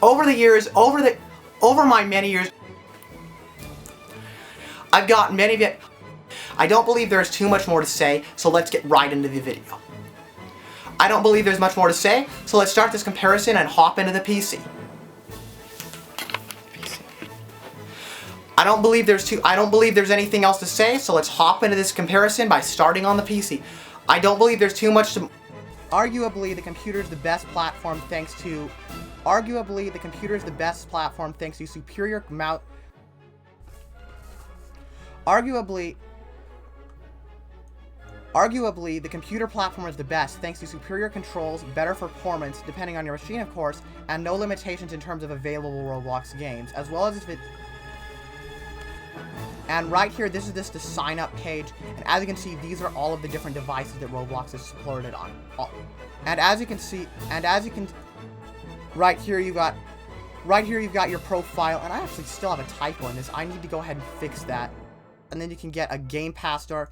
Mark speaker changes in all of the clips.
Speaker 1: Over the years, over my many years, I've got many of it. I don't believe there's too much more to say, so let's get right into the video. I don't believe there's much more to say, so let's start this comparison and hop into the PC. I don't believe there's anything else to say, so let's hop into this comparison by starting on the PC. I don't believe there's too much to... Arguably, the computer's the best platform thanks to... Arguably, the computer's the best platform thanks to superior mouse... Arguably, the computer platform is the best thanks to superior controls, better performance, depending on your machine of course, and no limitations in terms of available Roblox games, as well as if it... And right here, this is the sign up page, and as you can see, these are all of the different devices that Roblox is supported on. And as you can see, right here you've got your profile, and I actually still have a typo in this. I need to go ahead and fix that. And then you can get a Game Pass store.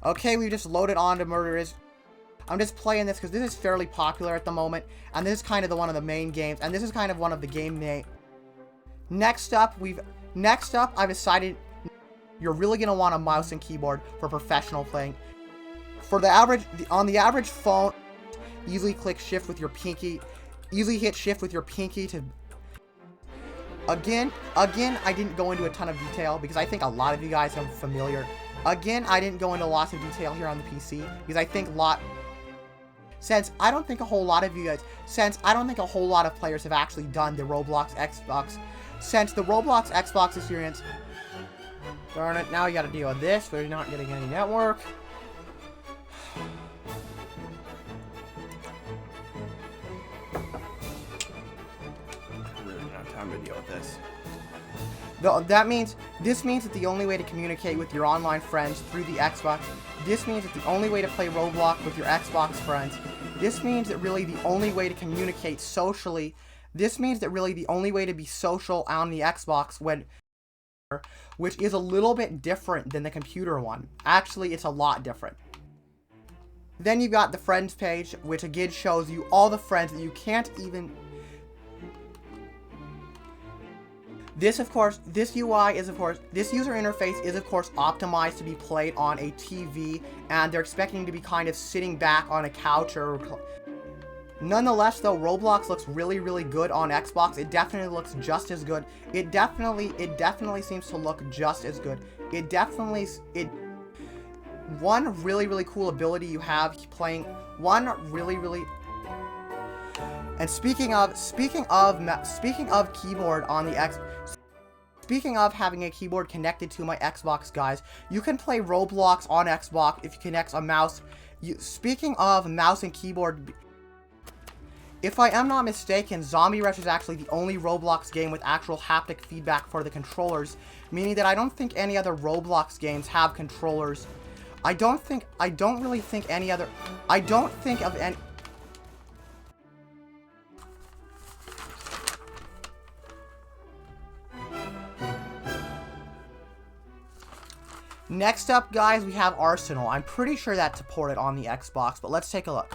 Speaker 1: Okay, we just loaded on to Murderers. I'm just playing this because this is fairly popular at the moment, and this is kind of one of the main games, and this is kind of one of the game name. Next up, I've decided you're really gonna want a mouse and keyboard for professional playing. For the average phone, easily click shift with your pinky. Easily hit shift with your pinky to... Again, I didn't go into a ton of detail because I think a lot of you guys are familiar. Again, I didn't go into lots of detail here on the PC because I think since I don't think a whole lot of players have actually done the Roblox Xbox. Since the Roblox Xbox experience, darn it, now you gotta deal with this, we're not getting any network. Time to deal with this. This means that the only way to communicate with your online friends through the Xbox. This means that the only way to play Roblox with your Xbox friends. This means that really the only way to communicate socially. This means that really the only way to be social on the Xbox which is a little bit different than the computer one. Actually, it's a lot different. Then you've got the friends page, which again shows you all the friends that you can't even... This user interface is of course optimized to be played on a TV, and they're expecting to be kind of sitting back on a couch or... Nonetheless, though, Roblox looks really, really good on Xbox. It definitely looks just as good. It definitely seems to look just as good. One really, really cool ability you have playing, and speaking of keyboard on the Speaking of having a keyboard connected to my Xbox, guys, you can play Roblox on Xbox if you connect a mouse. Speaking of mouse and keyboard, if I am not mistaken, Zombie Rush is actually the only Roblox game with actual haptic feedback for the controllers, meaning that I don't think any other Roblox games have controllers. I don't think of any... Next up, guys, we have Arsenal. I'm pretty sure that's supported on the Xbox, but let's take a look.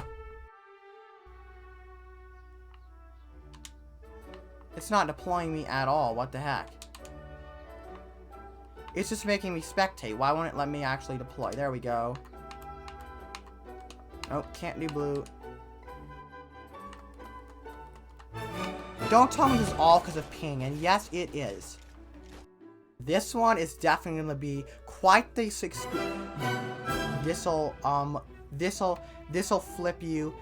Speaker 1: It's not deploying me at all. What the heck? It's just making me spectate. Why won't it let me actually deploy? There we go. Oh, can't do blue. Don't tell me this is all because of ping, and yes, it is. This one is definitely going to be quite the this'll flip you.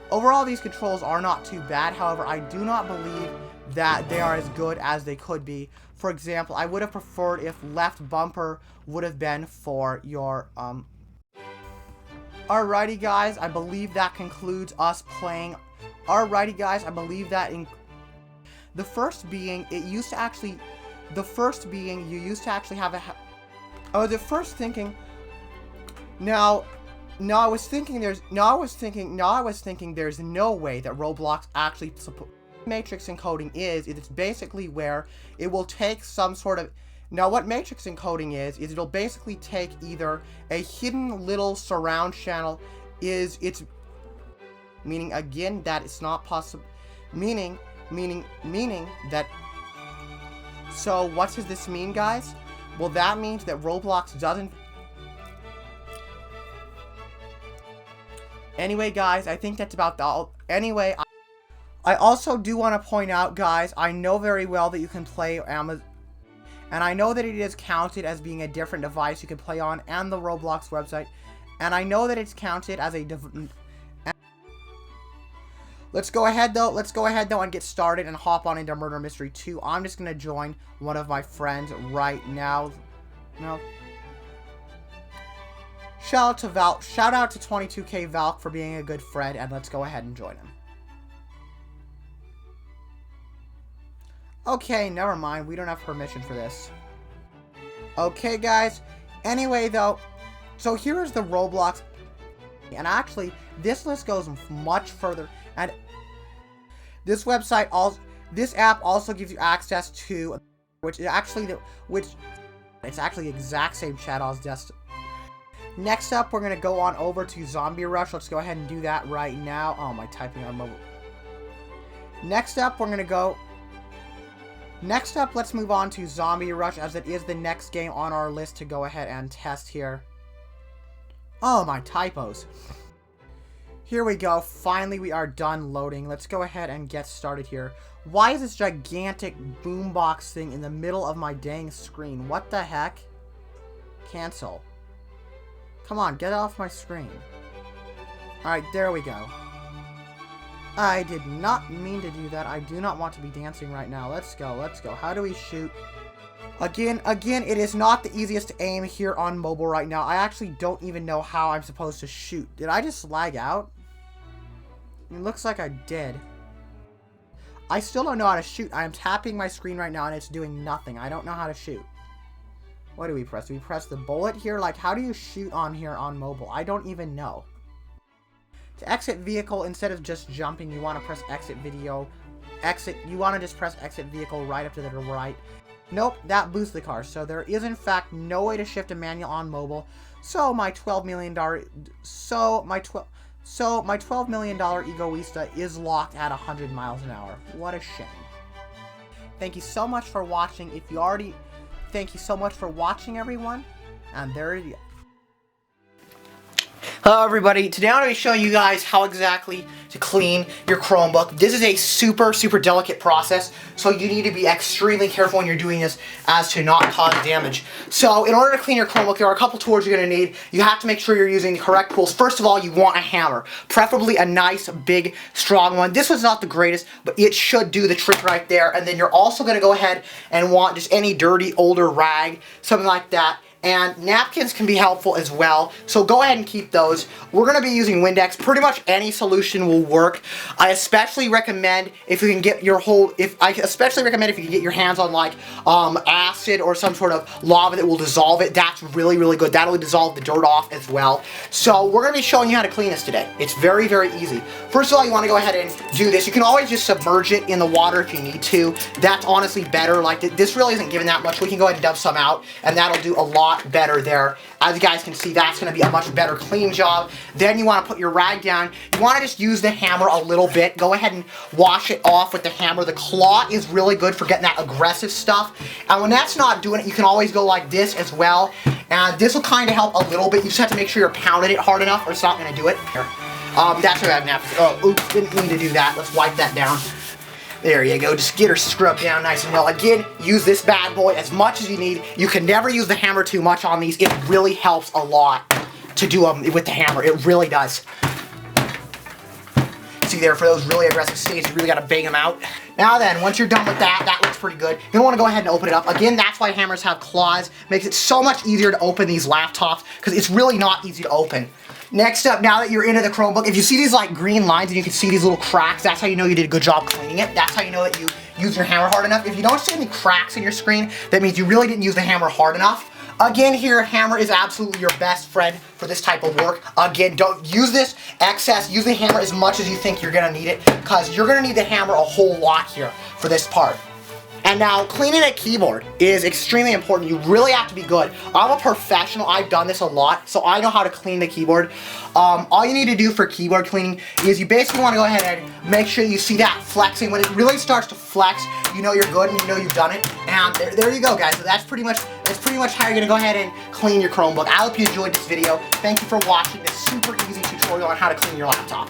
Speaker 1: Overall, these controls are not too bad. However, I do not believe that they are as good as they could be. For example, I would have preferred if left bumper would have been for your Alrighty, guys, I believe that concludes us playing. Alrighty, guys, I believe that the first being, you used to actually have a... I was at first thinking... Now I was thinking there's no way that Roblox actually supports... Matrix encoding is it's basically where it will take some sort of... Now, what matrix encoding is it'll basically take either a hidden little surround channel, meaning again that it's not possible. Meaning that, so what does this mean, guys? Well, that means that Roblox doesn't... Anyway, guys, I think that's about all. Anyway, I also do want to point out, guys, I know very well that you can play Amazon, and I know that it is counted as being a different device you can play on, and the Roblox website, and I know that it's counted as a Let's go ahead though and get started and hop on into Murder Mystery 2. I'm just gonna join one of my friends right now. Shout out to 22K Valk for being a good friend, and let's go ahead and join him. Okay, never mind. We don't have permission for this. Okay, guys. Anyway, though, so here is the Roblox, and actually, this list goes much further. And this app also gives you access to, it's actually the exact same chat as desktop. Next up, we're gonna go on over to Zombie Rush. Let's go ahead and do that right now. Oh, my typing on mobile. Next up, let's move on to Zombie Rush, as it is the next game on our list to go ahead and test here. Oh, my typos. Here we go. Finally, we are done loading. Let's go ahead and get started here. Why is this gigantic boombox thing in the middle of my dang screen? What the heck? Cancel. Come on, get off my screen. Alright, there we go. I did not mean to do that. I do not want to be dancing right now. Let's go, let's go. How do we shoot? Again, it is not the easiest to aim here on mobile right now. I actually don't even know how I'm supposed to shoot. Did I just lag out? It looks like I did. I still don't know how to shoot. I am tapping my screen right now and it's doing nothing. I don't know how to shoot. What do we press? Do we press the bullet here? Like, how do you shoot on here on mobile? I don't even know. To exit vehicle, instead of just jumping, you want to press exit video. You want to just press exit vehicle right up to the right. Nope, that boosts the car. So there is, in fact, no way to shift a manual on mobile. So my $12 million Egoista is locked at 100 miles an hour. What a shame. Thank you so much for watching. Thank you so much for watching, everyone. And there you go. Hello everybody, today I'm going to be showing you guys how exactly to clean your Chromebook. This is a super delicate process, so you need to be extremely careful when you're doing this as to not cause damage. So in order to clean your Chromebook, there are a couple tools you're going to need. You have to make sure you're using the correct tools. First of all, you want a hammer, preferably a nice, big, strong one. This one's not the greatest, but it should do the trick right there. And then you're also going to go ahead and want just any dirty, older rag, something like that. And napkins can be helpful as well, so go ahead and keep those. We're going to be using Windex. Pretty much any solution will work. I especially recommend if you can get your hands on like acid or some sort of lava that will dissolve it. That's really good. That'll dissolve the dirt off as well. So we're going to be showing you how to clean this today. It's very easy. First of all, you want to go ahead and do this. You can always just submerge it in the water if you need to. That's honestly better. Like, this really isn't giving that much. We can go ahead and dump some out, and that'll do a lot better there. As you guys can see, that's going to be a much better clean job. Then you want to put your rag down. You want to just use the hammer a little bit. Go ahead and wash it off with the hammer. The claw is really good for getting that aggressive stuff. And when that's not doing it, you can always go like this as well. And this will kind of help a little bit. You just have to make sure you're pounding it hard enough or it's not going to do it. Here. That's what I have napkins. Oh, oops, didn't mean to do that. Let's wipe that down. There you go, just get her scrubbed down nice and well. Again, use this bad boy as much as you need. You can never use the hammer too much on these. It really helps a lot to do them with the hammer. It really does. See there, for those really aggressive states, you really got to bang them out. Now then, once you're done with that, that looks pretty good. You're going to want to go ahead and open it up. Again, that's why hammers have claws. Makes it so much easier to open these laptops, because it's really not easy to open. Next up, now that you're into the Chromebook, if you see these like green lines and you can see these little cracks, that's how you know you did a good job cleaning it. That's how you know that you used your hammer hard enough. If you don't see any cracks in your screen, that means you really didn't use the hammer hard enough. Again, here, hammer is absolutely your best friend for this type of work. Again, don't use this excess. Use the hammer as much as you think you're going to need it, because you're going to need the hammer a whole lot here for this part. And now, cleaning a keyboard is extremely important. You really have to be good. I'm a professional. I've done this a lot, so I know how to clean the keyboard. All you need to do for keyboard cleaning is you basically want to go ahead and make sure you see that flexing. When it really starts to flex, you know you're good and you know you've done it. And there you go, guys. So that's pretty much how you're going to go ahead and clean your Chromebook. I hope you enjoyed this video. Thank you for watching this super easy tutorial on how to clean your laptop.